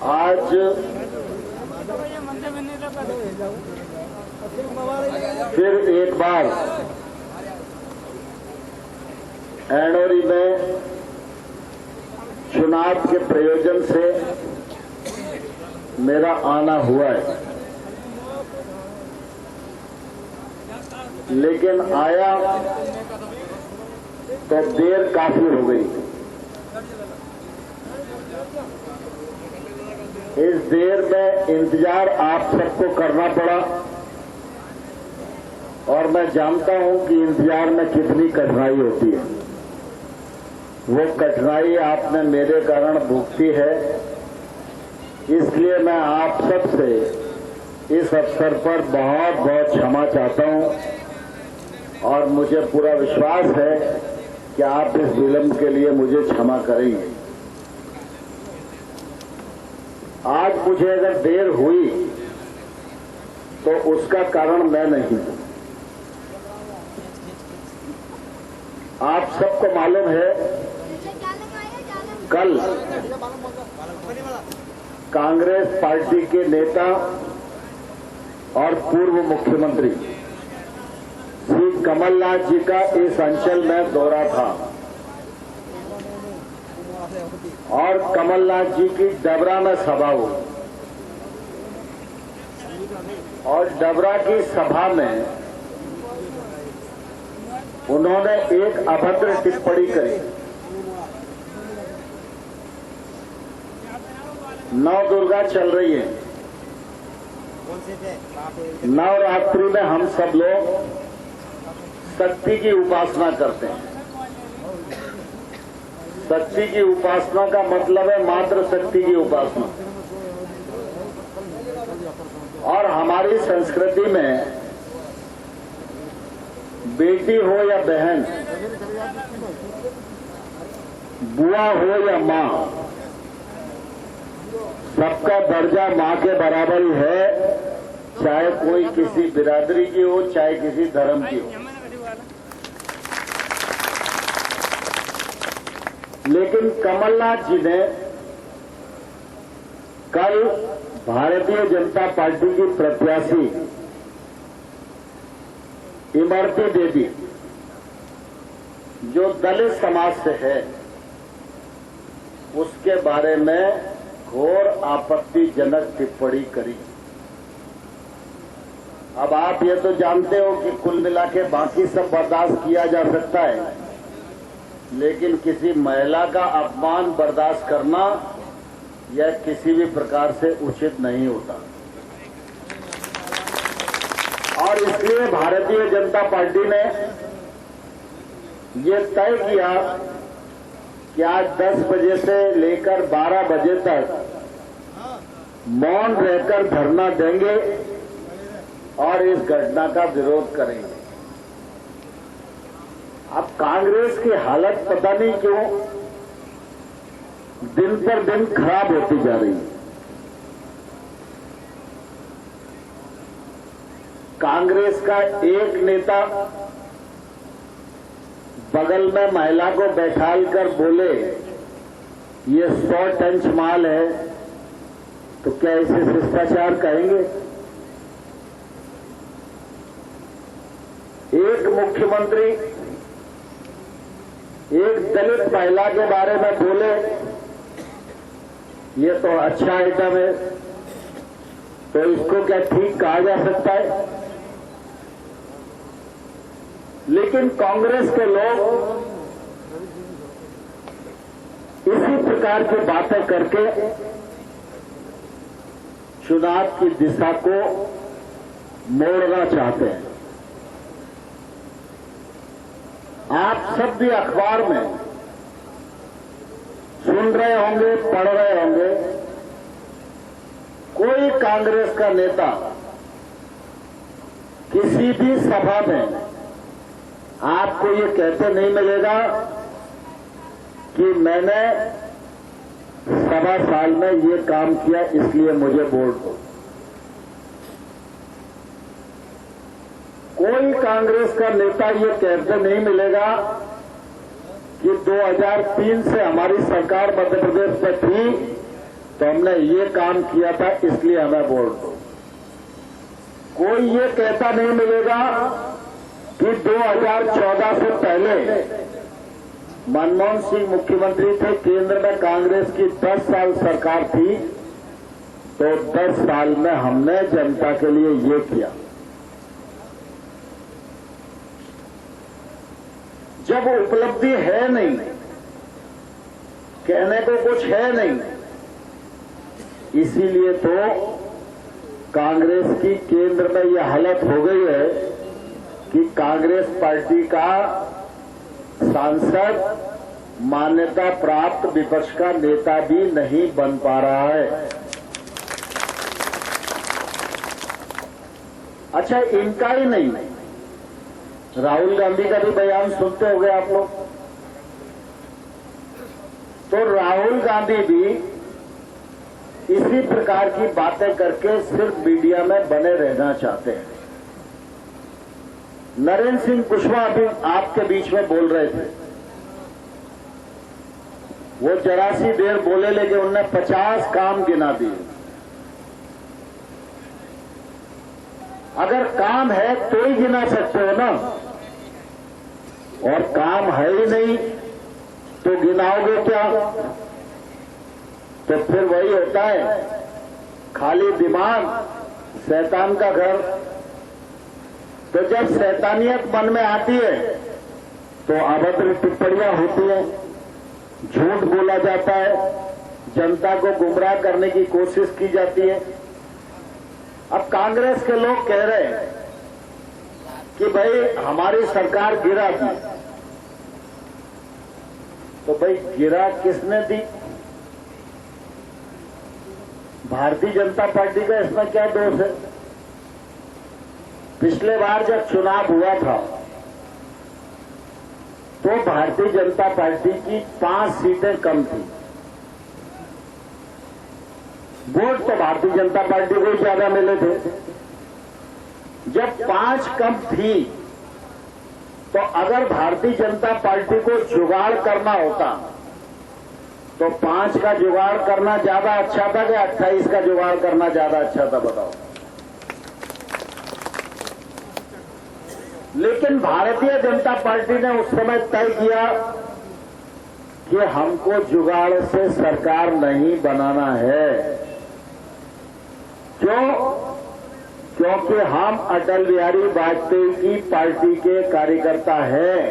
आज फिर एक बार एंडोरी में चुनाव के प्रयोजन से मेरा आना हुआ है, लेकिन आया तो देर काफी हो गई। इस देर में इंतजार आप सबको करना पड़ा और मैं जानता हूं कि इंतजार में कितनी कठिनाई होती है। वो कठिनाई आपने मेरे कारण भुगती है, इसलिए मैं आप सबसे इस अवसर पर बहुत बहुत क्षमा चाहता हूं और मुझे पूरा विश्वास है कि आप इस विलंब के लिए मुझे क्षमा करेंगे। आज मुझे अगर देर हुई तो उसका कारण मैं नहीं हूं। आप सबको मालूम है, कल कांग्रेस पार्टी के नेता और पूर्व मुख्यमंत्री श्री कमलनाथ जी का इस अंचल में दौरा था और कमलनाथ जी की डबरा में सभा हुई और डबरा की सभा में उन्होंने एक अभद्र टिप्पणी करी। नवदुर्गा चल रही है, नवरात्रि में हम सब लोग शक्ति की उपासना करते हैं। शक्ति की उपासना का मतलब है मात्र शक्ति की उपासना। और हमारी संस्कृति में बेटी हो या बहन, बुआ हो या मां, सबका दर्जा मां के बराबर ही है, चाहे कोई किसी बिरादरी की हो, चाहे किसी धर्म की हो। लेकिन कमलनाथ जी ने कल भारतीय जनता पार्टी की प्रत्याशी इमरती देवी, जो दलित समाज से है, उसके बारे में घोर आपत्तिजनक टिप्पणी करी। अब आप ये तो जानते हो कि कुल मिला के बाकी सब बर्दाश्त किया जा सकता है, लेकिन किसी महिला का अपमान बर्दाश्त करना यह किसी भी प्रकार से उचित नहीं होता। और इसलिए भारतीय जनता पार्टी ने ये तय किया कि आज 10 बजे से लेकर 12 बजे तक मौन रहकर धरना देंगे और इस घटना का विरोध करेंगे। अब कांग्रेस की हालत पता नहीं क्यों दिन पर दिन खराब होती जा रही है। कांग्रेस का एक नेता बगल में महिला को बैठालकर बोले ये 100 टंच माल है, तो क्या इसे शिष्टाचार कहेंगे? एक मुख्यमंत्री एक दलित महिला के बारे में बोले ये तो अच्छा आइटम है, तो इसको क्या ठीक कहा जा सकता है? लेकिन कांग्रेस के लोग इसी प्रकार की बातें करके चुनाव की दिशा को मोड़ना चाहते हैं। आप सब भी अखबार में सुन रहे होंगे, पढ़ रहे होंगे, कोई कांग्रेस का नेता किसी भी सभा में आपको ये कहते नहीं मिलेगा कि मैंने सवा साल में ये काम किया इसलिए मुझे वोट दो। कोई कांग्रेस का नेता ये कहते नहीं मिलेगा कि 2003 से हमारी सरकार मध्य प्रदेश में थी तो हमने ये काम किया था, इसलिए हमें वोट दो। कोई ये कहता नहीं मिलेगा कि 2014 से पहले मनमोहन सिंह मुख्यमंत्री थे, केंद्र में कांग्रेस की 10 साल सरकार थी, तो 10 साल में हमने जनता के लिए ये किया। जब उपलब्धि है नहीं, कहने को कुछ है नहीं, इसीलिए तो कांग्रेस की केंद्र में यह हालत हो गई है कि कांग्रेस पार्टी का सांसद मान्यता प्राप्त विपक्ष का नेता भी नहीं बन पा रहा है। अच्छा, इनका ही नहीं, राहुल गांधी का भी बयान सुनते होंगे आप लोग। तो राहुल गांधी भी इसी प्रकार की बातें करके सिर्फ मीडिया में बने रहना चाहते हैं। नरेंद्र सिंह कुशवाहा भी आपके बीच में बोल रहे थे, वो जरा सी देर बोले लेकिन उन्होंने 50 काम गिना दिए। अगर काम है तो ही गिना सकते हो ना, और काम है ही नहीं तो गिनाओगे क्या? तो फिर वही होता है, खाली दिमाग शैतान का घर। तो जब शैतानियत मन में आती है तो अभद्र टिप्पणियां होती हैं, झूठ बोला जाता है, जनता को गुमराह करने की कोशिश की जाती है। अब कांग्रेस के लोग कह रहे हैं कि भाई हमारी सरकार गिरा दी, तो भाई गिरा किसने दी? भारतीय जनता पार्टी का इसमें क्या दोष है? पिछले बार जब चुनाव हुआ था तो भारतीय जनता पार्टी की 5 सीटें कम थी। वोट तो भारतीय जनता पार्टी को ही ज्यादा मिले थे। जब 5 कम थी तो अगर भारतीय जनता पार्टी को जुगाड़ करना होता तो 5 का जुगाड़ करना ज्यादा अच्छा था कि 28 का जुगाड़ करना ज्यादा अच्छा था? बताओ। लेकिन भारतीय जनता पार्टी ने उस समय तय किया कि हमको जुगाड़ से सरकार नहीं बनाना है। क्यों? क्योंकि हम अटल बिहारी वाजपेयी की पार्टी के कार्यकर्ता हैं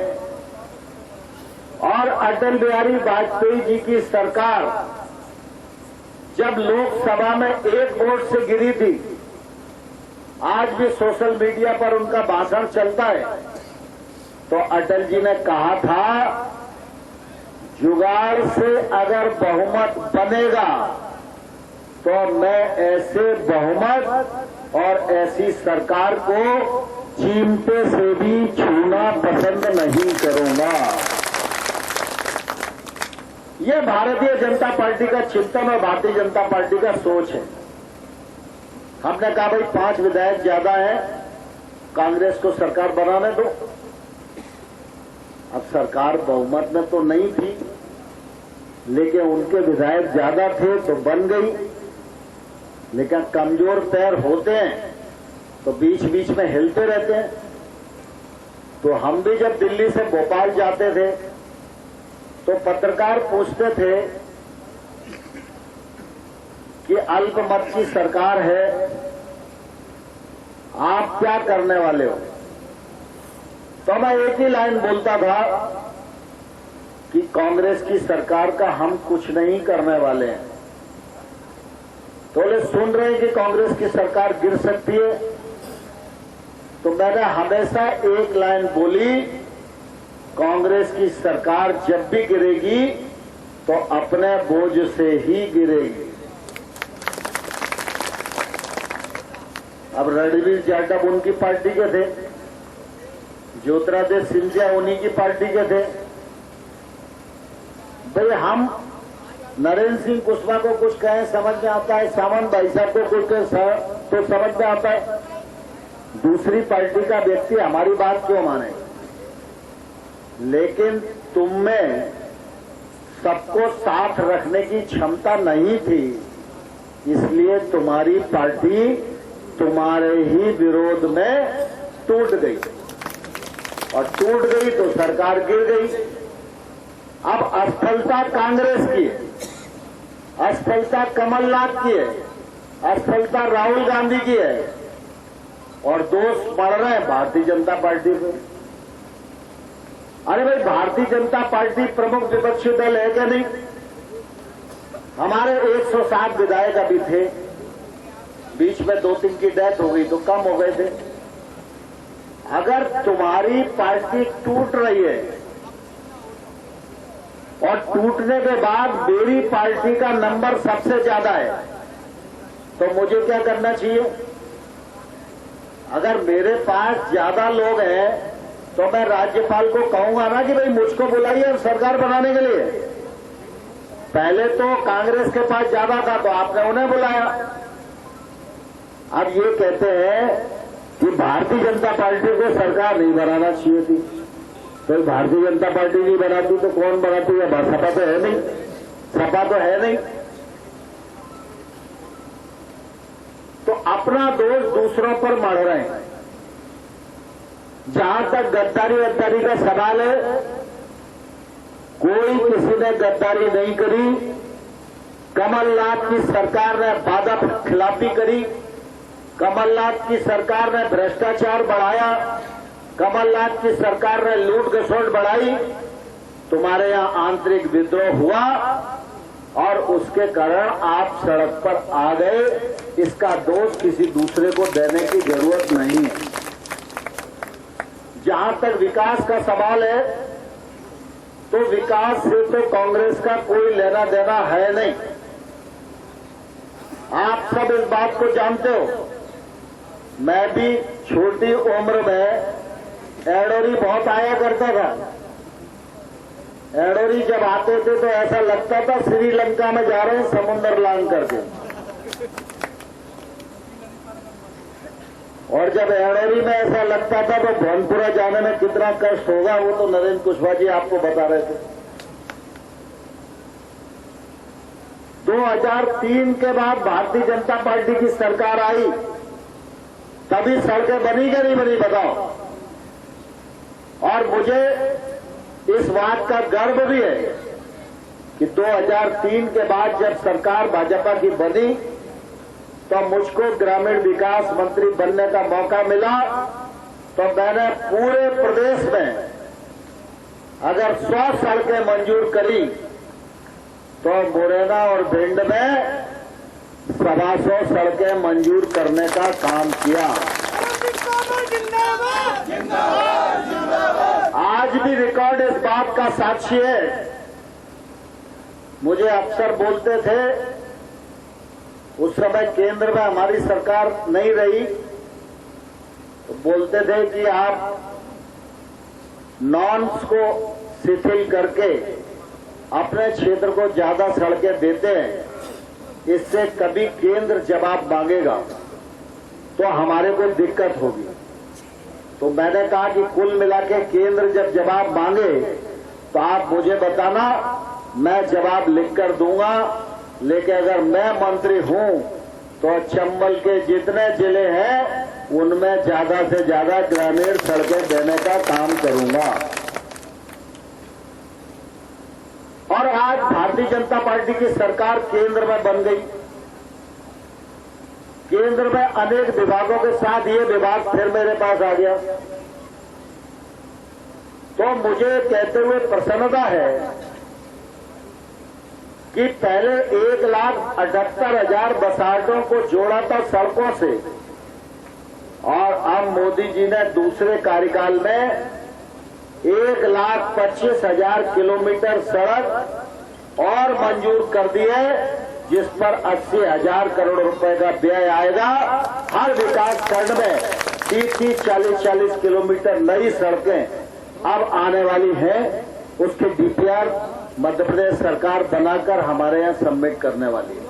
और अटल बिहारी वाजपेयी जी की सरकार जब लोकसभा में 1 वोट से गिरी थी, आज भी सोशल मीडिया पर उनका भाषण चलता है, तो अटल जी ने कहा था जुगाड़ से अगर बहुमत बनेगा तो मैं ऐसे बहुमत और ऐसी सरकार को चिमटे से भी छूना पसंद नहीं करूंगा। यह भारतीय जनता पार्टी का चिंतन और भारतीय जनता पार्टी का सोच है। हमने कहा भाई 5 विधायक ज्यादा हैं, कांग्रेस को सरकार बनाने दो। अब सरकार बहुमत में तो नहीं थी, लेकिन उनके विधायक ज्यादा थे तो बन गई। लेकिन कमजोर पैर होते हैं तो बीच बीच में हिलते रहते हैं। तो हम भी जब दिल्ली से भोपाल जाते थे तो पत्रकार पूछते थे कि अल्पमत की सरकार है, आप क्या करने वाले हो? तो मैं एक ही लाइन बोलता था कि कांग्रेस की सरकार का हम कुछ नहीं करने वाले हैं। तो लोग सुन रहे हैं कि कांग्रेस की सरकार गिर सकती है, तो मैंने हमेशा एक लाइन बोली, कांग्रेस की सरकार जब भी गिरेगी तो अपने बोझ से ही गिरेगी। अब रणवीर जाटव उनकी पार्टी के थे, ज्योतिरादित्य सिंधिया उन्हीं की पार्टी के थे। भाई हम नरेंद्र सिंह कुशवाहा को कुछ कहें समझ में आता है, सामंत भाई साहब को कुछ कहें तो समझ में आता है, दूसरी पार्टी का व्यक्ति हमारी बात क्यों माने? लेकिन तुम में सबको साथ रखने की क्षमता नहीं थी, इसलिए तुम्हारी पार्टी तुम्हारे ही विरोध में टूट गई, और टूट गई तो सरकार गिर गई। अब असफलता कांग्रेस की है, असफलता कमलनाथ की है, असफलता राहुल गांधी की है, और दोष पड़ रहे हैं भारतीय जनता पार्टी पे। अरे भाई, भारतीय जनता पार्टी प्रमुख विपक्षी दल है क्या? नहीं। हमारे 107 विधायक अभी थे, बीच में 2-3 की डेथ हो गई तो कम हो गए थे। अगर तुम्हारी पार्टी टूट रही है और टूटने के बाद मेरी पार्टी का नंबर सबसे ज्यादा है, तो मुझे क्या करना चाहिए? अगर मेरे पास ज्यादा लोग हैं तो मैं राज्यपाल को कहूंगा ना कि भाई मुझको बुलाइए सरकार बनाने के लिए। पहले तो कांग्रेस के पास ज्यादा था तो आपने उन्हें बुलाया। अब ये कहते हैं कि भारतीय जनता पार्टी को सरकार नहीं बनाना चाहिए थी। तो भारतीय जनता पार्टी नहीं बनाती तो कौन बनाती है? सपा तो है नहीं, सपा तो है नहीं। तो अपना दोष दूसरों पर मढ़ रहे हैं। जहां तक गद्दारी वद्दारी का सवाल है, कोई किसी ने गद्दारी नहीं करी। कमलनाथ की सरकार ने वादा खिलाफी करी, कमलनाथ की सरकार ने भ्रष्टाचार बढ़ाया, कमलनाथ की सरकार ने लूट घसोट बढ़ाई। तुम्हारे यहां आंतरिक विद्रोह हुआ और उसके कारण आप सड़क पर आ गए। इसका दोष किसी दूसरे को देने की जरूरत नहीं है। जहां तक विकास का सवाल है, तो विकास से तो कांग्रेस का कोई लेना देना है नहीं। आप सब इस बात को जानते हो। मैं भी छोटी उम्र में एडोरी बहुत आया करता था। एडोरी जब आते थे तो ऐसा लगता था श्रीलंका में जा रहे हैं समुद्र लांग करके। और जब एडोरी में ऐसा लगता था तो भवनपुरा जाने में कितना कष्ट होगा, वो तो नरेंद्र कुशवाहा जी आपको बता रहे थे। 2003 के बाद भारतीय जनता पार्टी की सरकार आई, तभी सड़कें बनी क्या नहीं बनी बताओ। और मुझे इस बात का गर्व भी है कि 2003 के बाद जब सरकार भाजपा की बनी तो मुझको ग्रामीण विकास मंत्री बनने का मौका मिला। तो मैंने पूरे प्रदेश में अगर 100 सड़कें मंजूर करी तो मुरैना और भिंड में 125 सड़कें मंजूर करने का काम किया। आज भी रिकॉर्ड इस बात का साक्षी है। मुझे अफसर बोलते थे, उस समय केंद्र में हमारी सरकार नहीं रही, तो बोलते थे कि आप नॉर्म्स को शिथिल करके अपने क्षेत्र को ज्यादा सड़कें देते हैं, इससे कभी केंद्र जवाब मांगेगा तो हमारे को दिक्कत होगी। तो मैंने कहा कि कुल मिला के केंद्र जब जवाब मांगे तो आप मुझे बताना, मैं जवाब लिखकर दूंगा। लेकिन अगर मैं मंत्री हूं तो चंबल के जितने जिले हैं उनमें ज्यादा से ज्यादा ग्रामीण सड़कें देने का काम करूंगा। और आज भारतीय जनता पार्टी की सरकार केंद्र में बन गई। केंद्र में अनेक विभागों के साथ ये विभाग फिर मेरे पास आ गया। तो मुझे कहते हुए प्रसन्नता है कि पहले 1,78,000 बसाहटों को जोड़ा था सड़कों से, और अब मोदी जी ने दूसरे कार्यकाल में 1,25,000 किलोमीटर सड़क और मंजूर कर दी है, जिस पर 80,000 करोड़ रुपए का व्यय आएगा। हर विकास खंड में 30-30, 40-40 किलोमीटर नई सड़कें अब आने वाली हैं। उसके डीपीआर मध्य प्रदेश सरकार बनाकर हमारे यहां सबमिट करने वाली है।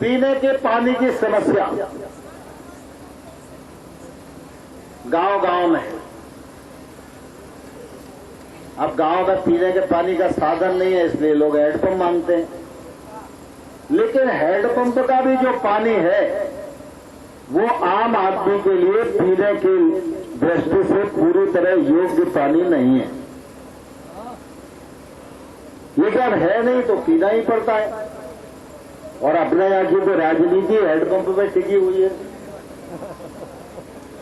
पीने के पानी की समस्या, गांव-गांव में है। अब गांव में पीने के पानी का साधन नहीं है, इसलिए लोग हैंडपंप मांगते हैं। लेकिन हैंडपंप का भी जो पानी है वो आम आदमी के लिए पीने की दृष्टि से पूरी तरह योग्य पानी नहीं है। लेकिन है नहीं तो पीना ही पड़ता है। और अपने यहां की तो राजनीति हैंडपंप पे टिकी हुई है।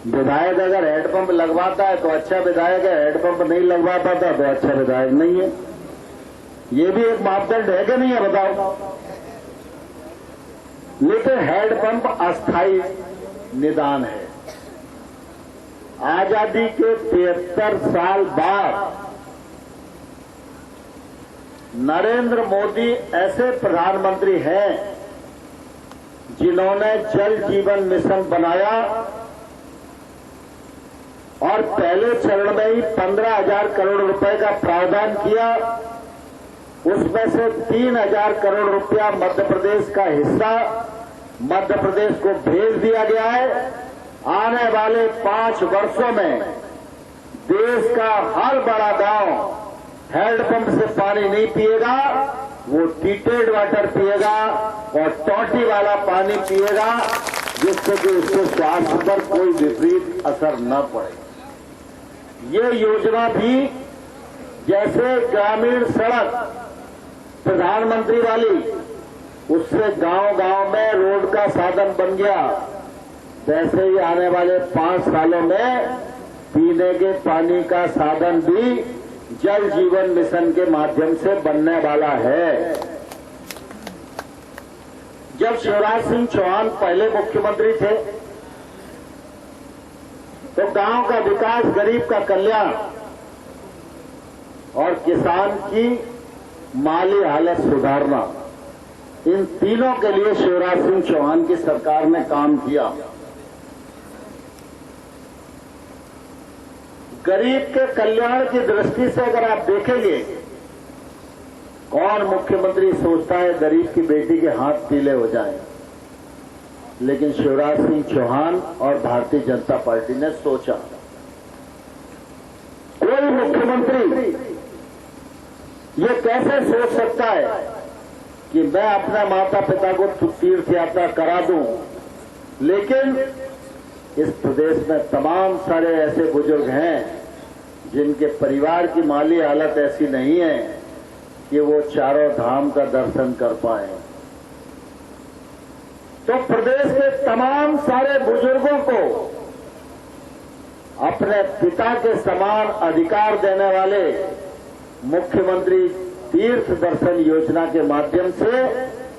विधायक अगर हैंडपंप लगवाता है तो अच्छा विधायक है, हैंडपंप नहीं लगवा पाता तो अच्छा विधायक नहीं है। ये भी एक मापदंड है कि नहीं है, बताओ। लेकिन हैंडपंप अस्थायी निदान है। आजादी के 73 साल बाद नरेंद्र मोदी ऐसे प्रधानमंत्री हैं जिन्होंने जल जीवन मिशन बनाया और पहले चरण में ही 15,000 करोड़ रुपए का प्रावधान किया। उसमें से 3,000 करोड़ रुपया मध्य प्रदेश का हिस्सा मध्य प्रदेश को भेज दिया गया है। आने वाले 5 वर्षों में देश का हर बड़ा गांव हैंडपंप से पानी नहीं पिएगा, वो ट्रीटेड वाटर पिएगा और टोटी वाला पानी पिएगा, जिससे कि उसके स्वास्थ्य पर कोई विपरीत असर न पड़े। ये योजना भी जैसे ग्रामीण सड़क प्रधानमंत्री वाली, उससे गांव-गांव में रोड का साधन बन गया, वैसे ही आने वाले 5 सालों में पीने के पानी का साधन भी जल जीवन मिशन के माध्यम से बनने वाला है। जब शिवराज सिंह चौहान पहले मुख्यमंत्री थे तो गांव का विकास, गरीब का कल्याण और किसान की माली हालत सुधारना, इन तीनों के लिए शिवराज सिंह चौहान की सरकार ने काम किया। गरीब के कल्याण की दृष्टि से अगर आप देखेंगे, कौन मुख्यमंत्री सोचता है गरीब की बेटी के हाथ पीले हो जाएं? लेकिन शिवराज सिंह चौहान और भारतीय जनता पार्टी ने सोचा। कोई मुख्यमंत्री ये कैसे सोच सकता है कि मैं अपने माता पिता को तीर्थ यात्रा करा दूं, लेकिन इस प्रदेश में तमाम सारे ऐसे बुजुर्ग हैं जिनके परिवार की माली हालत ऐसी नहीं है कि वो चारों धाम का दर्शन कर पाए। तो प्रदेश के तमाम सारे बुजुर्गों को अपने पिता के समान अधिकार देने वाले मुख्यमंत्री तीर्थ दर्शन योजना के माध्यम से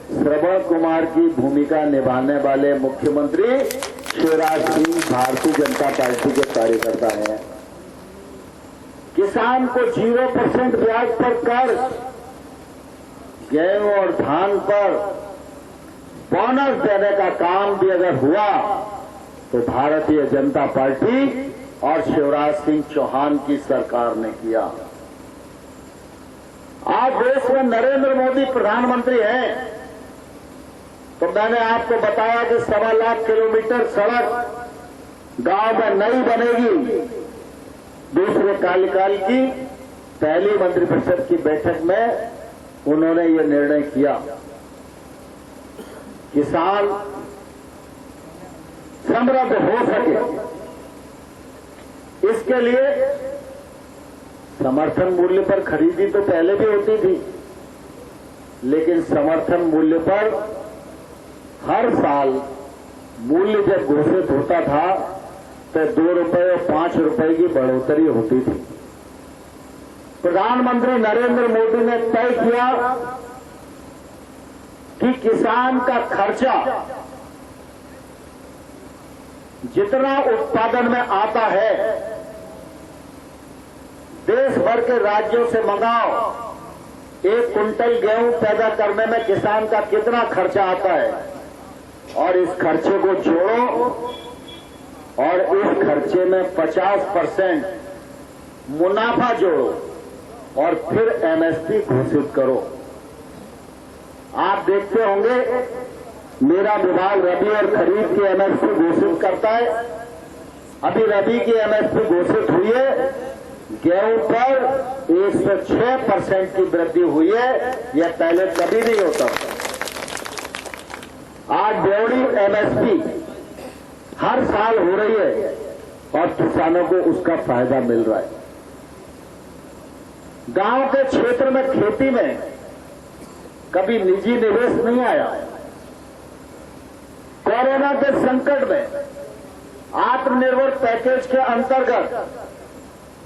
श्रवण कुमार की भूमिका निभाने वाले मुख्यमंत्री शिवराज सिंह भारतीय जनता पार्टी के कार्यकर्ता हैं। किसान को 0% ब्याज पर कर्ज, गेहूं और धान पर बोनस देने का काम भी अगर हुआ तो भारतीय जनता पार्टी और शिवराज सिंह चौहान की सरकार ने किया। आज देश में नरेंद्र मोदी प्रधानमंत्री हैं तो मैंने आपको बताया कि 1.25 लाख किलोमीटर सड़क गांव में नई बनेगी। दूसरे कार्यकाल की पहली मंत्रिपरिषद की बैठक में उन्होंने ये निर्णय किया। किसान समृद्ध हो सके, इसके लिए समर्थन मूल्य पर खरीदी तो पहले भी होती थी, लेकिन समर्थन मूल्य पर हर साल मूल्य जब घोषित होता था तो 2 रुपए और 5 रुपए की बढ़ोतरी होती थी। प्रधानमंत्री नरेंद्र मोदी ने तय किया कि किसान का खर्चा जितना उत्पादन में आता है, देश भर के राज्यों से मंगाओ, 1 कुंटल गेहूं पैदा करने में किसान का कितना खर्चा आता है और इस खर्चे को जोड़ो और इस खर्चे में 50% मुनाफा जोड़ो और फिर एमएसपी घोषित करो। आप देखते होंगे मेरा विभाग रबी और खरीफ की एमएसपी घोषित करता है। अभी रबी की एमएसपी घोषित हुई है, गेहूं पर 106% की वृद्धि हुई है। यह पहले कभी नहीं होता था। आज बेवड़ी एमएसपी हर साल हो रही है और किसानों को उसका फायदा मिल रहा है। गांव के क्षेत्र में खेती में कभी निजी निवेश नहीं आया। कोरोना के संकट में आत्मनिर्भर पैकेज के अंतर्गत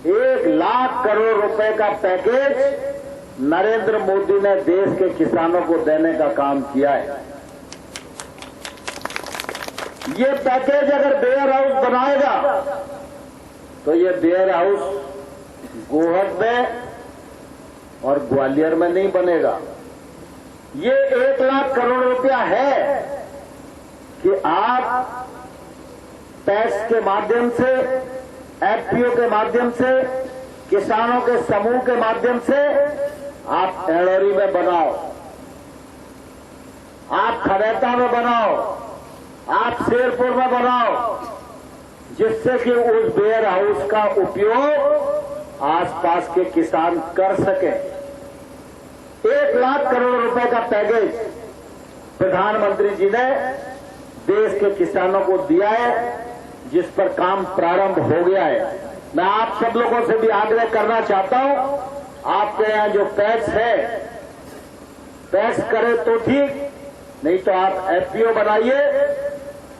1 लाख करोड़ रुपए का पैकेज नरेंद्र मोदी ने देश के किसानों को देने का काम किया है। ये पैकेज अगर वेयर हाउस बनाएगा तो ये वेयर हाउस गोहद में और ग्वालियर में नहीं बनेगा। ये 1 लाख करोड़ रुपया है कि आप टैक्स के माध्यम से, एफपीओ के माध्यम से, किसानों के समूह के माध्यम से आप एड़ोरी में बनाओ, आप खरेता में बनाओ, आप शेरपुर में बनाओ, जिससे कि उस वेयर हाउस का उपयोग आसपास के किसान कर सके। 1 लाख करोड़ रुपए का पैकेज प्रधानमंत्री जी ने देश के किसानों को दिया है, जिस पर काम प्रारंभ हो गया है। मैं आप सब लोगों से भी आग्रह करना चाहता हूं, आपके यहां जो टैक्स है, टैक्स करे तो ठीक, नहीं तो आप एफपीओ बनाइए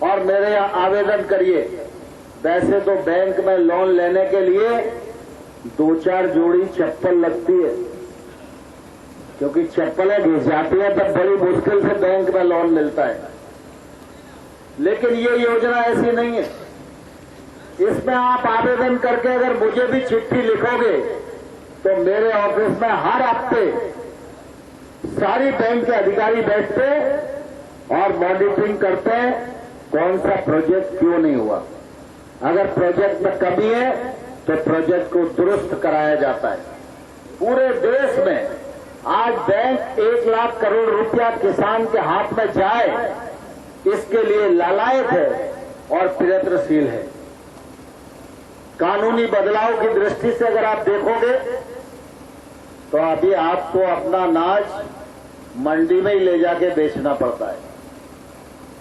और मेरे यहां आवेदन करिए। वैसे तो बैंक में लोन लेने के लिए 2-4 जोड़ी चप्पल लगती है, क्योंकि चप्पलें घिस जाती है तब बड़ी मुश्किल से बैंक में लोन मिलता है। लेकिन ये योजना ऐसी नहीं है। इसमें आप आवेदन करके अगर मुझे भी चिट्ठी लिखोगे तो मेरे ऑफिस में हर हफ्ते सारी बैंक के अधिकारी बैठते और मॉनिटरिंग करते हैं कौन सा प्रोजेक्ट क्यों नहीं हुआ। अगर प्रोजेक्ट में कमी है तो प्रोजेक्ट को दुरुस्त कराया जाता है। पूरे देश में आज बैंक 1 लाख करोड़ रुपया किसान के हाथ में जाए, इसके लिए लालायत है और प्रयत्नशील है। कानूनी बदलाव की दृष्टि से अगर आप देखोगे तो अभी आपको अपना अनाज मंडी में ही ले जाके बेचना पड़ता है,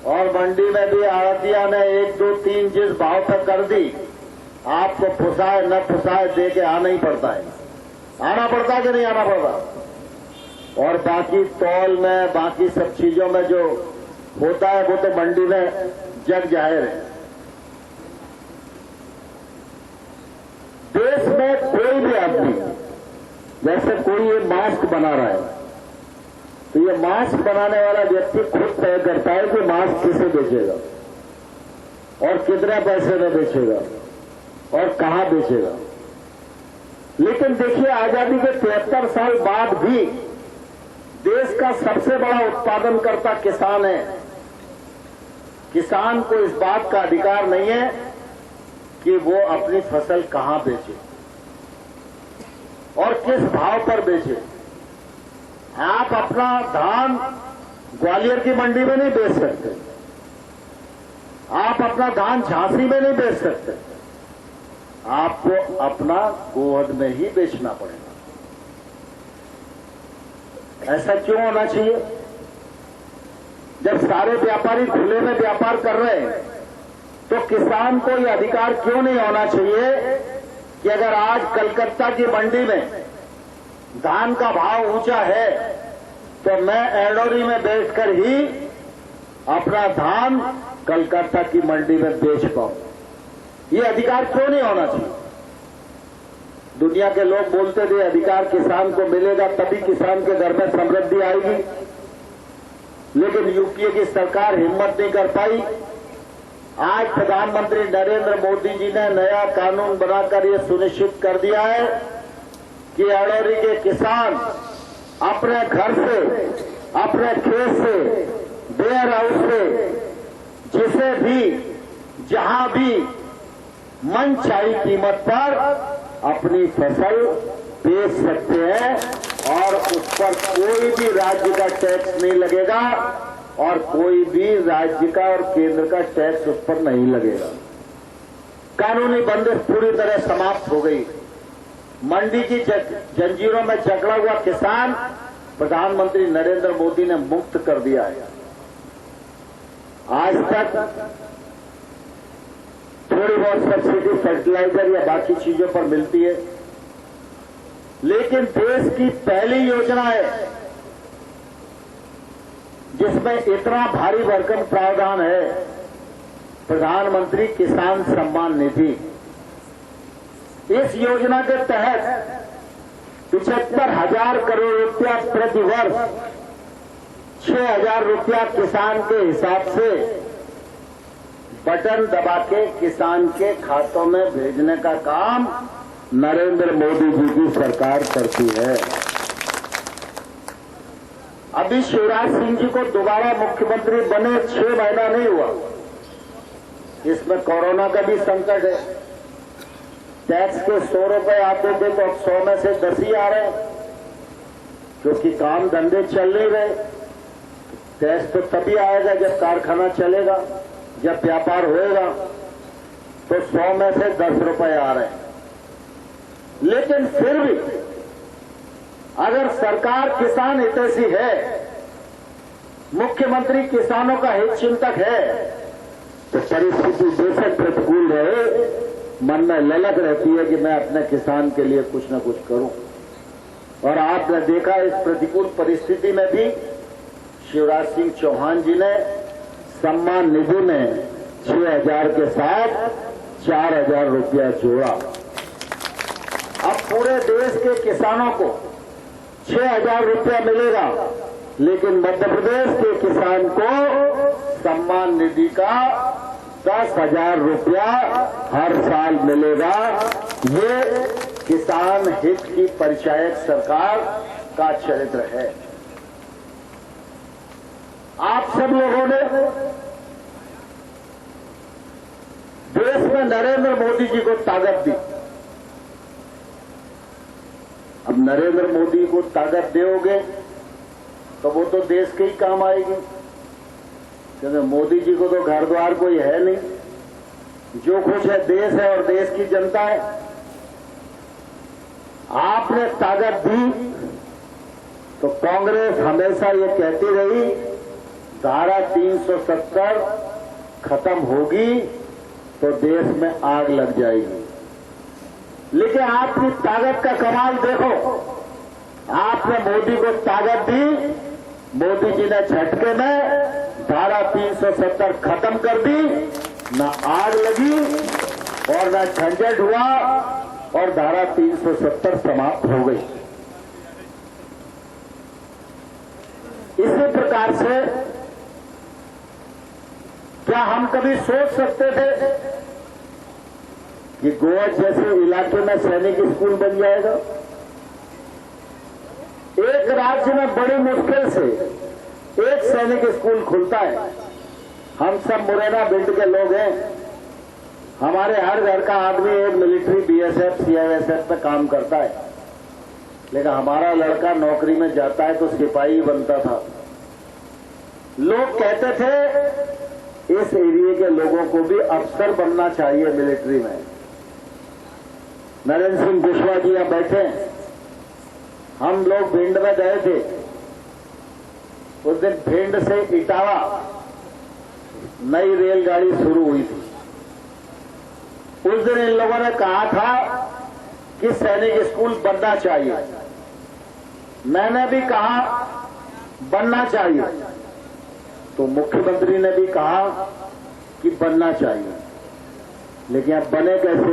और मंडी में भी आड़तिया ने 1, 2, 3 जिस भाव पर कर दी, आपको फुसाए न फुसाए दे के आना ही पड़ता है। आना पड़ता है कि नहीं आना पड़ता। और बाकी तौल में, बाकी सब चीजों में जो होता है वो तो मंडी में जग जाहिर है। देश में कोई भी आदमी, जैसे कोई ये मास्क बना रहा है, तो ये मास्क बनाने वाला व्यक्ति खुद तय करता है कि मास्क किसे बेचेगा और कितने पैसे में बेचेगा और कहां बेचेगा। लेकिन देखिए, आजादी के 73 साल बाद भी देश का सबसे बड़ा उत्पादनकर्ता किसान है। किसान को इस बात का अधिकार नहीं है कि वो अपनी फसल कहां बेचे और किस भाव पर बेचे। आप अपना धान ग्वालियर की मंडी में नहीं बेच सकते, आप अपना धान झांसी में नहीं बेच सकते, आपको अपना गोहद में ही बेचना पड़ेगा। ऐसा क्यों होना चाहिए? जब सारे व्यापारी खुले में व्यापार कर रहे हैं तो किसान को यह अधिकार क्यों नहीं होना चाहिए कि अगर आज कलकत्ता की मंडी में धान का भाव ऊंचा है तो मैं एड़ोरी में बैठकर ही अपना धान कलकत्ता की मंडी में बेच पाऊं। ये अधिकार क्यों नहीं होना चाहिए? दुनिया के लोग बोलते थे अधिकार किसान को मिलेगा तभी किसान के घर में समृद्धि आएगी, लेकिन यूपीए की सरकार हिम्मत नहीं कर पाई। आज प्रधानमंत्री नरेंद्र मोदी जी ने नया कानून बनाकर यह सुनिश्चित कर दिया है कि एड़ोरी के किसान अपने घर से, अपने खेत से, वेयर हाउस से, जिसे भी, जहां भी मन चाही कीमत पर अपनी फसल बेच सकते हैं और उस पर कोई भी राज्य का टैक्स नहीं लगेगा और कोई भी राज्य का और केंद्र का टैक्स उस पर नहीं लगेगा। कानूनी बंदिश पूरी तरह समाप्त हो गई। मंडी की जंजीरों में जकड़ा हुआ किसान प्रधानमंत्री नरेंद्र मोदी ने मुक्त कर दिया है। आज तक थोड़ी बहुत सब्सिडी फर्टिलाइजर या बाकी चीजों पर मिलती है, लेकिन देश की पहली योजना है जिसमें इतना भारी भरकम प्रावधान है, प्रधानमंत्री किसान सम्मान निधि। इस योजना के तहत 75,000 करोड़ रुपया प्रति वर्ष 6,000 रुपया किसान के हिसाब से बटन दबा के किसान के खातों में भेजने का काम नरेंद्र मोदी जी की सरकार करती है। अभी शिवराज सिंह जी को दोबारा मुख्यमंत्री बने 6 महीना नहीं हुआ, इसमें कोरोना का भी संकट है। टैक्स के 100 रुपए आते थे तो अब 100 में से 10 ही आ रहे हैं, क्योंकि काम धंधे चल नहीं रहे। टैक्स तो तभी आएगा जब कारखाना चलेगा, जब व्यापार होएगा, तो 100 में से 10 रुपए आ रहे हैं। लेकिन फिर भी अगर सरकार किसान हितैषी है, मुख्यमंत्री किसानों का हित चिंतक है, तो परिस्थिति बेशक प्रतिकूल रहे, मन में ललक रहती है कि मैं अपने किसान के लिए कुछ न कुछ करूं। और आपने देखा इस प्रतिकूल परिस्थिति में भी शिवराज सिंह चौहान जी ने सम्मान निधि में 6,000 के साथ 4,000 रुपया जोड़ा। अब पूरे देश के किसानों को 6,000 रुपया मिलेगा, लेकिन मध्य प्रदेश के किसान को सम्मान निधि का 10,000 रुपया हर साल मिलेगा। ये किसान हित की परिचायक सरकार का चरित्र है। आप सब लोगों ने देश में नरेंद्र मोदी जी को ताकत दी। अब नरेंद्र मोदी को ताकत दोगे तो वो तो देश के ही काम आएगी, क्योंकि मोदी जी को तो घर द्वार कोई है नहीं, जो कुछ है देश है और देश की जनता है। आपने ताकत दी तो कांग्रेस हमेशा ये कहती रही धारा 370 खत्म होगी तो देश में आग लग जाएगी। लेकिन आपकी ताकत का कमाल देखो, आपने मोदी को ताकत दी, मोदी जी ने झटके में धारा 370 खत्म कर दी, न आग लगी और न झंझट हुआ और धारा 370 समाप्त हो गई। इसी प्रकार से क्या हम कभी सोच सकते थे कि गोवा जैसे इलाके में सैनिक स्कूल बन जाएगा? एक राज्य में बड़ी मुश्किल से एक सैनिक स्कूल खुलता है। हम सब मुरैना भिंड के लोग हैं, हमारे हर घर का आदमी एक मिलिट्री बीएसएफ सीआईएसएफ में काम करता है, लेकिन हमारा लड़का नौकरी में जाता है तो सिपाही बनता था। लोग कहते थे इस एरिया के लोगों को भी अफसर बनना चाहिए मिलिट्री में। नरेंद्र सिंह कुशवाहा जी यहां बैठे हैं, हम लोग भिंड में गए थे। उस दिन भिंड से इटावा नई रेलगाड़ी शुरू हुई थी। उस दिन इन लोगों ने कहा था कि सैनिक स्कूल बनना चाहिए। मैंने भी कहा बनना चाहिए, तो मुख्यमंत्री ने भी कहा कि बनना चाहिए, लेकिन अब बने कैसे?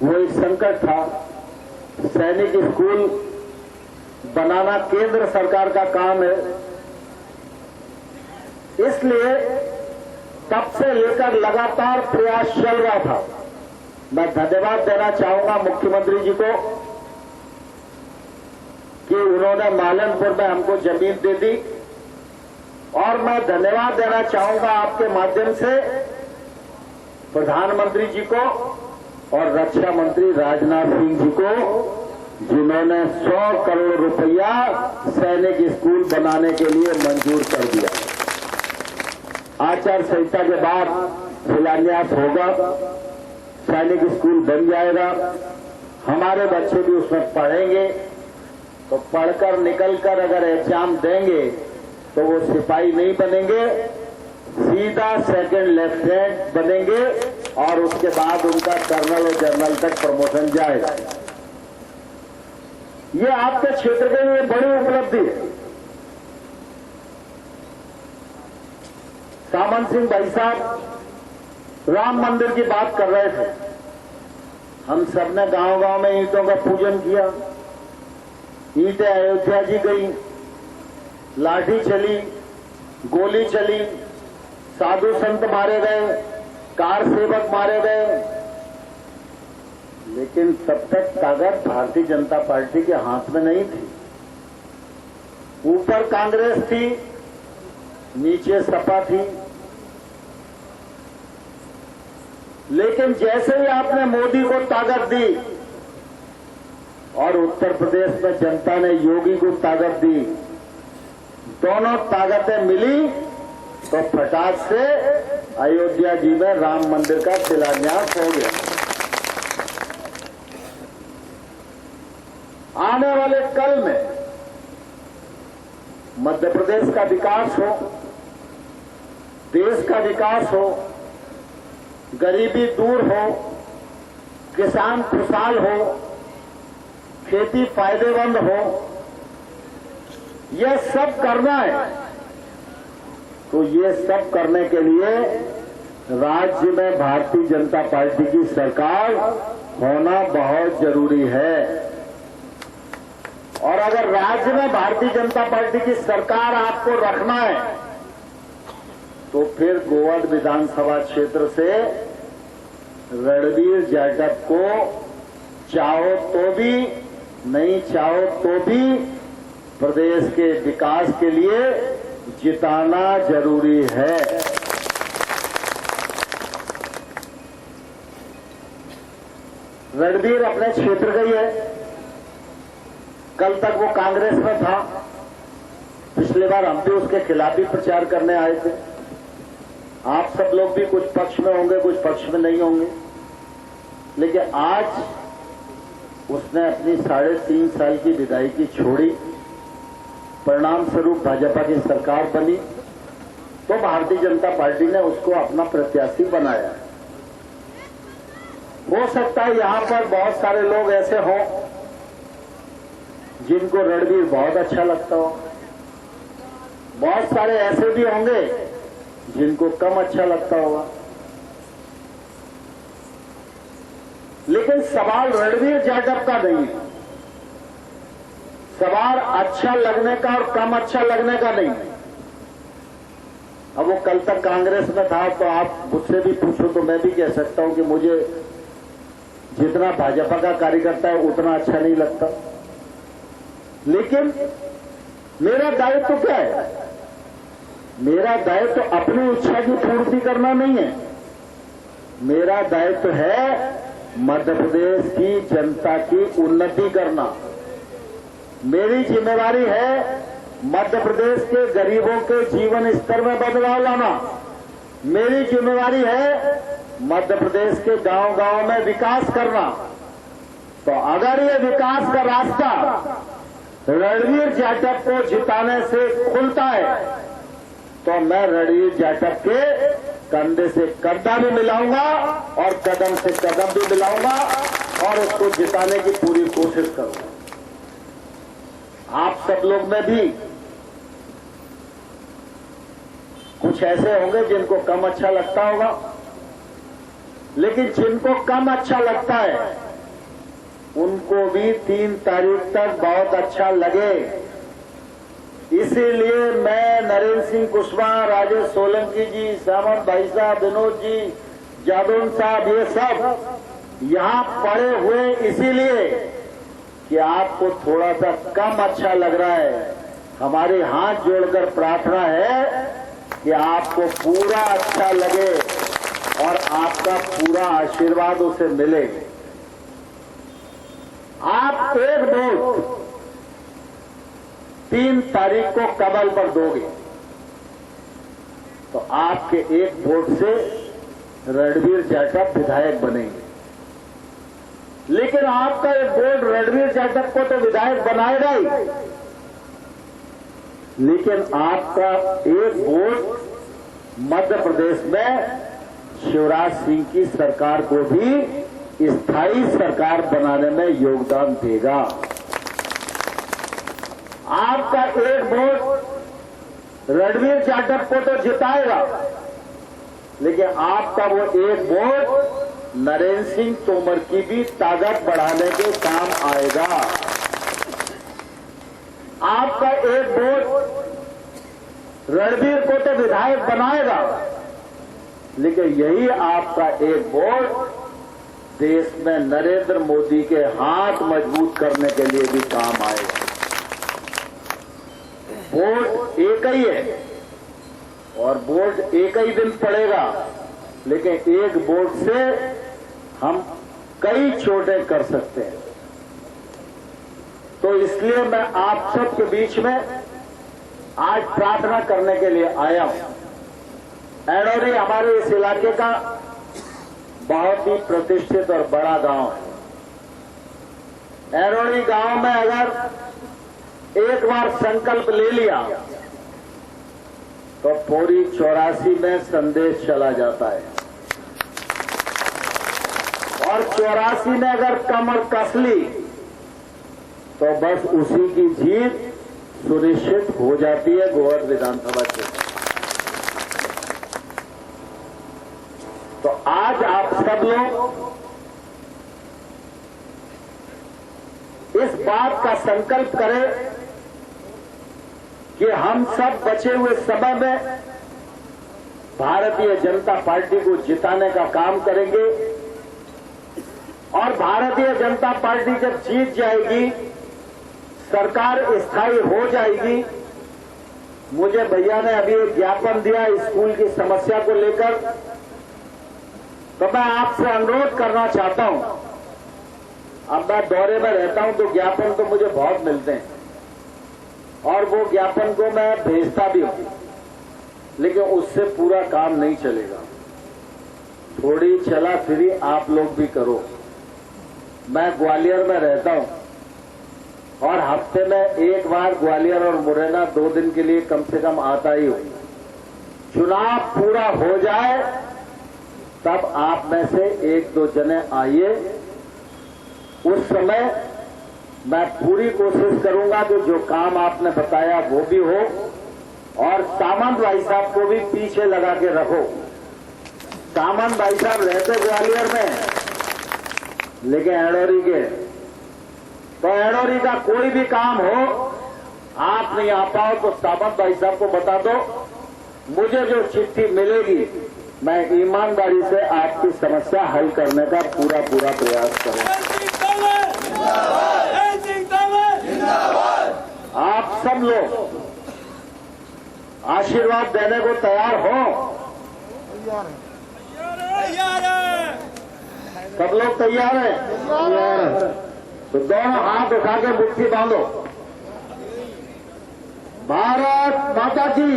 वो एक संकट था। सैनिक स्कूल बनाना केंद्र सरकार का काम है, इसलिए तब से लेकर लगातार प्रयास चल रहा था। मैं धन्यवाद देना चाहूंगा मुख्यमंत्री जी को कि उन्होंने मालनपुर में हमको जमीन दे दी, और मैं धन्यवाद देना चाहूंगा आपके माध्यम से प्रधानमंत्री जी को और रक्षा मंत्री राजनाथ सिंह जी को, जिन्होंने 100 करोड़ रुपया सैनिक स्कूल बनाने के लिए मंजूर कर दिया। आचार संहिता के बाद शिलान्यास होगा। सैनिक स्कूल बन जाएगा, हमारे बच्चे भी उसमें पढ़ेंगे, तो पढ़कर निकलकर अगर एग्जाम देंगे तो वो सिपाही नहीं बनेंगे, सीधा सेकंड लेफ्टिनेंट बनेंगे और उसके बाद उनका कर्नल और जनरल तक प्रमोशन जाएगा। ये आपके क्षेत्र के लिए बड़ी उपलब्धि है। सामंत सिंह भाई साहब राम मंदिर की बात कर रहे थे। हम सबने गांव-गांव में ईंटों का पूजन किया, ईंटें अयोध्या जी गई, लाठी चली, गोली चली, साधु संत मारे गए, कार सेवक मारे गए, लेकिन तब तक ताकत भारतीय जनता पार्टी के हाथ में नहीं थी। ऊपर कांग्रेस थी, नीचे सपा थी। लेकिन जैसे ही आपने मोदी को ताकत दी और उत्तर प्रदेश में जनता ने योगी को ताकत दी, दोनों ताकतें मिली तो फटाक से अयोध्या जी में राम मंदिर का शिलान्यास हो गया। आने वाले कल में मध्य प्रदेश का विकास हो, देश का विकास हो, गरीबी दूर हो, किसान खुशहाल हो, खेती फायदेमंद हो, यह सब करना है। तो ये सब करने के लिए राज्य में भारतीय जनता पार्टी की सरकार होना बहुत जरूरी है। और अगर राज्य में भारतीय जनता पार्टी की सरकार आपको रखना है तो फिर गोवध विधानसभा क्षेत्र से रणबीर जाटव को चाहो तो भी, नहीं चाहो तो भी प्रदेश के विकास के लिए जिताना जरूरी है। रणबीर अपने क्षेत्र गई है। कल तक वो कांग्रेस में था, पिछली बार हम भी उसके खिलाफ ही प्रचार करने आए थे। आप सब लोग भी कुछ पक्ष में होंगे, कुछ पक्ष में नहीं होंगे, लेकिन आज उसने अपनी 3.5 साल की विदायगी छोड़ी, परिणाम स्वरूप भाजपा की सरकार बनी, तो भारतीय जनता पार्टी ने उसको अपना प्रत्याशी बनाया। हो सकता है यहां पर बहुत सारे लोग ऐसे हों जिनको रणबीर बहुत अच्छा लगता हो, बहुत सारे ऐसे भी होंगे जिनको कम अच्छा लगता होगा, लेकिन सवाल रणबीर जाटव का नहीं है। सवाल अच्छा लगने का और कम अच्छा लगने का नहीं है। अब वो कल तक कांग्रेस में था, तो आप मुझसे भी पूछो तो मैं भी कह सकता हूं कि मुझे जितना भाजपा का कार्यकर्ता है उतना अच्छा नहीं लगता, लेकिन मेरा दायित्व क्या है? मेरा दायित्व अपनी इच्छा की पूर्ति करना नहीं है। मेरा दायित्व है मध्य प्रदेश की जनता की उन्नति करना। मेरी जिम्मेवारी है मध्य प्रदेश के गरीबों के जीवन स्तर में बदलाव लाना। मेरी जिम्मेवारी है मध्य प्रदेश के गांव-गांव में विकास करना। तो अगर ये विकास का रास्ता रणबीर जाटव को जिताने से खुलता है तो मैं रणबीर जाटव के कंधे से कंधा भी मिलाऊंगा और कदम से कदम भी मिलाऊंगा और उसको जिताने की पूरी कोशिश करूंगा। आप सब लोग में भी कुछ ऐसे होंगे जिनको कम अच्छा लगता होगा, लेकिन जिनको कम अच्छा लगता है उनको भी 3 तारीख तक बहुत अच्छा लगे। इसीलिए मैं नरेंद्र सिंह कुशवाहा, राजेश सोलंकी जी, सामंत भाई साहब, विनोद जी, जादौन साहब, ये सब यहां पड़े हुए इसीलिए कि आपको थोड़ा सा कम अच्छा लग रहा है। हमारे हाथ जोड़कर प्रार्थना है कि आपको पूरा अच्छा लगे और आपका पूरा आशीर्वाद उसे मिले। आप एक वोट 3 तारीख को कमल पर दोगे तो आपके एक वोट से रणबीर जाटव विधायक बनेंगे। लेकिन आपका एक बोर्ड रणवीर जाटव को तो विधायक बनाएगा ही, लेकिन आपका एक बोर्ड मध्य प्रदेश में शिवराज सिंह की सरकार को भी स्थायी सरकार बनाने में योगदान देगा। आपका एक वोट रणवीर जाटव को तो जिताएगा, लेकिन आपका वो एक वोट नरेंद्र सिंह तोमर की भी ताकत बढ़ाने के काम आएगा। आपका एक वोट रणवीर को तो विधायक बनाएगा, लेकिन यही आपका एक वोट देश में नरेंद्र मोदी के हाथ मजबूत करने के लिए भी काम आएगा। वोट एक ही है और वोट एक ही दिन पड़ेगा, लेकिन एक वोट से हम कई चोटें कर सकते हैं। तो इसलिए मैं आप सबके बीच में आज प्रार्थना करने के लिए आया हूं। एडोरी हमारे इस इलाके का बहुत ही प्रतिष्ठित और बड़ा गांव है। एडोरी गांव में अगर एक बार संकल्प ले लिया तो पूरी 84 में संदेश चला जाता है, और 84 में अगर कमर कस ली तो बस उसी की जीत सुनिश्चित हो जाती है गोहर विधानसभा क्षेत्र। तो आज आप सब लोग इस बात का संकल्प करें कि हम सब बचे हुए समय में भारतीय जनता पार्टी को जिताने का काम करेंगे, और भारतीय जनता पार्टी जब जीत जाएगी, सरकार स्थायी हो जाएगी। मुझे भैया ने अभी एक ज्ञापन दिया स्कूल की समस्या को लेकर, तो मैं आपसे अनुरोध करना चाहता हूं। अब मैं दौरे में रहता हूं तो ज्ञापन तो मुझे बहुत मिलते हैं, और वो ज्ञापन को मैं भेजता भी हूं, लेकिन उससे पूरा काम नहीं चलेगा। थोड़ी चला फिरी आप लोग भी करो। मैं ग्वालियर में रहता हूं और हफ्ते में एक बार ग्वालियर और मुरैना 2 दिन के लिए कम से कम आता ही हूं। चुनाव पूरा हो जाए तब आप में से 1-2 जने आइए। उस समय मैं पूरी कोशिश करूंगा कि जो काम आपने बताया वो भी हो, और सामंत भाई साहब को भी पीछे लगा के रखो। सामंत भाई साहब रहते ग्वालियर में, लेकिन एडोरी के, तो एडोरी का कोई भी काम हो, आप नहीं आ पाओ तो सामंत भाई साहब को बता दो। मुझे जो चिट्ठी मिलेगी मैं ईमानदारी से आपकी समस्या हल करने का पूरा प्रयास करूंगा। आप सब लोग आशीर्वाद देने को तैयार हो? सब लोग तैयार हैं? तो दोनों हाथ उठा के मुट्ठी बांधो। भारत माता की,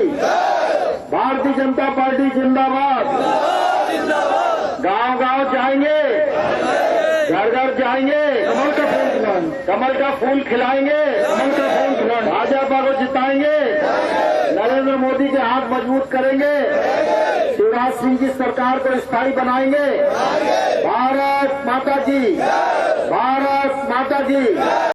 भारतीय जनता पार्टी जिंदाबाद। गांव-गांव जाएंगे, घर-घर जाएंगे, कमल का फूल खिलाएंगे, भाजपा को जिताएंगे, नरेंद्र मोदी के हाथ मजबूत करेंगे, शिवराज सिंह की सरकार को स्थायी बनाएंगे। भारत माता की, भारत माता की।